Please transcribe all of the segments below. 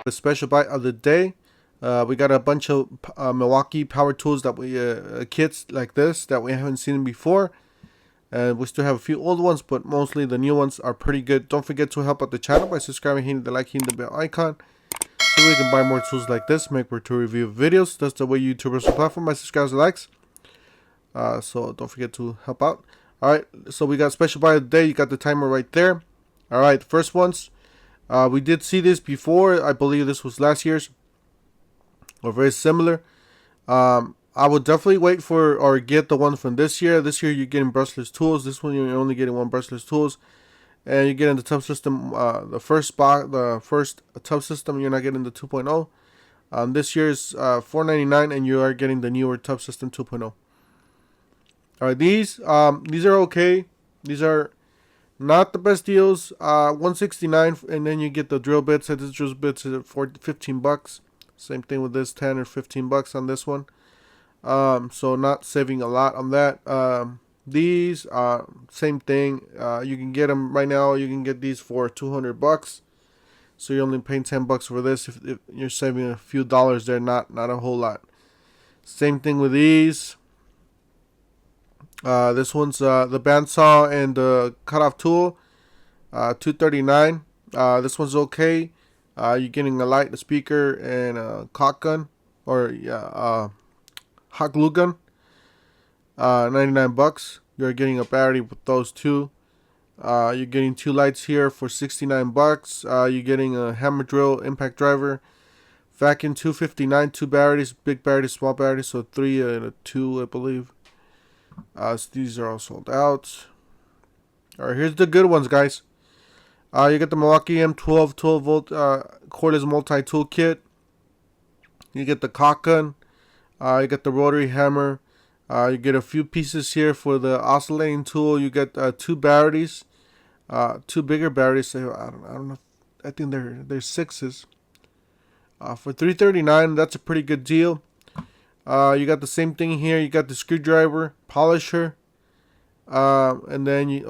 The special buy of the day. We got a bunch of Milwaukee power tools that we kits like this that we haven't seen before. We still have a few old ones, but mostly the new ones are pretty good. Don't forget to help out the channel by subscribing, hitting the like, hitting the bell icon, so we can buy more tools like this, make more tool review videos. That's the way YouTubers will platform by subscribers and likes. So don't forget to help out. Alright, so we got special buy of the day. You got the timer right there. Alright, first ones. We did see this before. I believe this was last year's, or very similar. I would definitely wait for or get the one from this year. This year you're getting brushless tools. This one you're only getting one brushless tools, and you're getting the tub system. The first tub system, you're not getting the 2.0. This year's $4.99, and you are getting the newer tub system 2.0. All right, these are okay. These are not the best deals. $169, and then you get the drill bits. This drill bits is for $15. Same thing with this, 10 or $15 on this one. So not saving a lot on that. These same thing. You can get them right now. You can get these for $200. So you're only paying $10 for this. If you're saving a few dollars there, not a whole lot. Same thing with these. This one's the bandsaw and the cutoff tool. $239. This one's okay. You're getting a light, a speaker, and a caulk gun, or hot glue gun. $99. You're getting a battery with those two. You're getting two lights here for $69. You're getting a hammer drill, impact driver, vacuum $259. Two batteries, big battery, small battery, so 3 and a 2, I believe. So these are all sold out. All right, here's the good ones, guys. You get the Milwaukee M12 12-volt cordless multi-tool kit. You get the caulk gun. You get the rotary hammer. You get a few pieces here for the oscillating tool. You get 2 batteries, 2 bigger batteries. So I don't know. I think they're 6s. For $339, that's a pretty good deal. You got the same thing here. You got the screwdriver, polisher, and then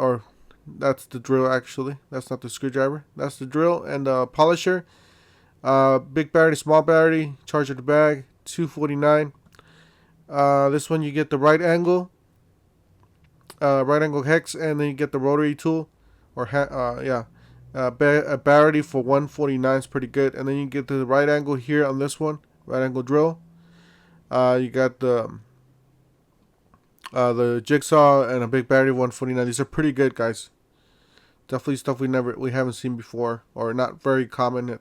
that's the drill. Actually, that's not the screwdriver. That's the drill and the polisher. Big battery, small battery, charger to bag, $249. This one you get the right angle hex, and then you get the rotary tool, or a battery for $149 is pretty good. And then you get the right angle here on this one, right angle drill. You got the jigsaw and a big battery, $149. These are pretty good, guys. Definitely stuff we haven't seen before, or not very common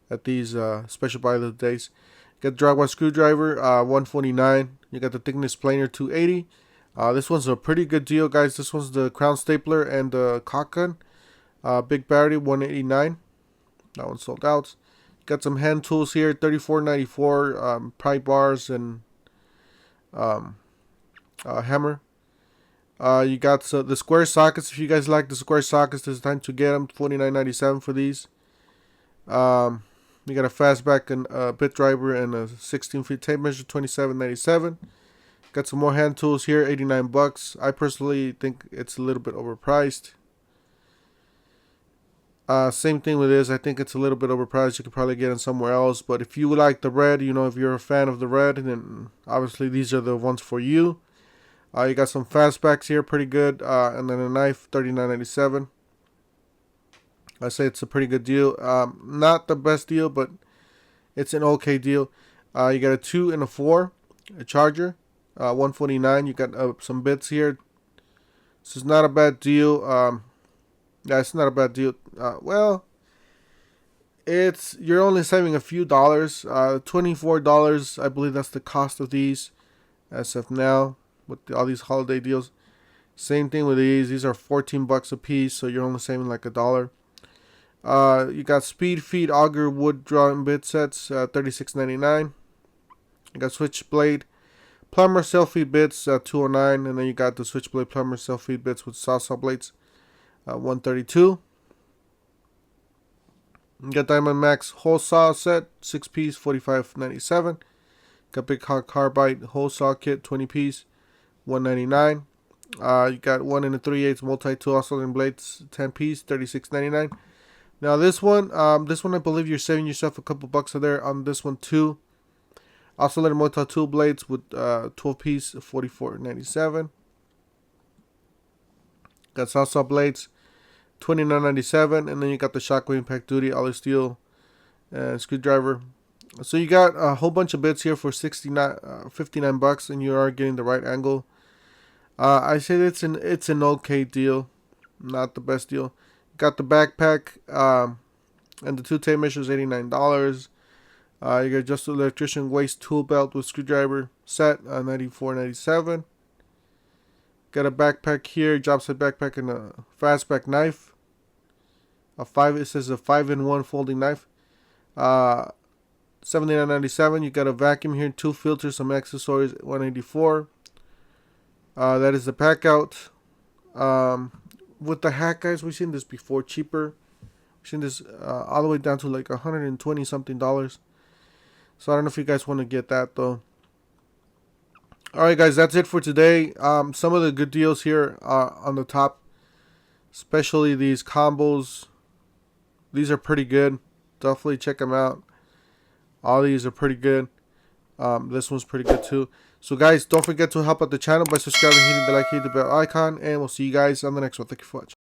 at these special buy of the days. You got the drag-wise screwdriver, $149. You got the thickness planer, $280. This one's a pretty good deal, guys. This one's the crown stapler and the caulk gun. Big battery, $189. That one's sold out. Got some hand tools here, $34.94. Pry bars and hammer. You got the square sockets. If you guys like the square sockets, it's time to get them. $49.97 for these. You got a fastback and bit driver and a 16-feet tape measure, $27.97. Got some more hand tools here, $89. I personally think it's a little bit overpriced. Same thing with this. I think it's a little bit overpriced. You could probably get it somewhere else. But if you like the red, if you're a fan of the red, then obviously these are the ones for you. You got some fastbacks here, pretty good. And then a knife, $39.97. I say it's a pretty good deal. Not the best deal, but it's an okay deal. You got a 2 and a 4, a charger, $149. You got some bits here. This is not a bad deal. Yeah, it's not a bad deal. Well, you're only saving a few dollars. $24, I believe that's the cost of these as of now with all these holiday deals. Same thing with these. These are $14 a piece, so you're only saving like $1. You got speed feed auger wood drawing bit sets, $36.99. You got switchblade plumber self-feed bits, $209, and then you got the switchblade plumber self-feed bits with saw blades, $132. You got Diamond Max hole saw set, 6-piece, $45.97. Got Big Hot Carbide hole saw kit, 20-piece, $199. You got 1 3/8 multi-tool oscillating blades, 10-piece, $36.99. Now this one I believe you're saving yourself a couple bucks there on this one too. Oscillator motor tool blades with 12 piece, $44.97. Got saw blades, $29.97, and then you got the shockwave impact duty all steel screwdriver. So you got a whole bunch of bits here for 59 bucks, and you are getting the right angle. I say it's an okay deal, not the best deal. Got the backpack and the two tape measures, $89. You got just electrician waist tool belt with screwdriver set, $94.97. Got a backpack here, job site backpack and a fastback knife. It says a 5-in-1 folding knife. $79.97. You got a vacuum here, 2 filters, some accessories, $184. That is the pack out. With the hack, guys, we've seen this before, cheaper. We've seen this all the way down to like $120 something. So I don't know if you guys want to get that though. Alright guys, that's it for today. Some of the good deals here on the top, especially these combos. These are pretty good. Definitely check them out. All these are pretty good. This one's pretty good too. So guys, don't forget to help out the channel by subscribing, hitting the like, hitting the bell icon, and we'll see you guys on the next one. Thank you for watching.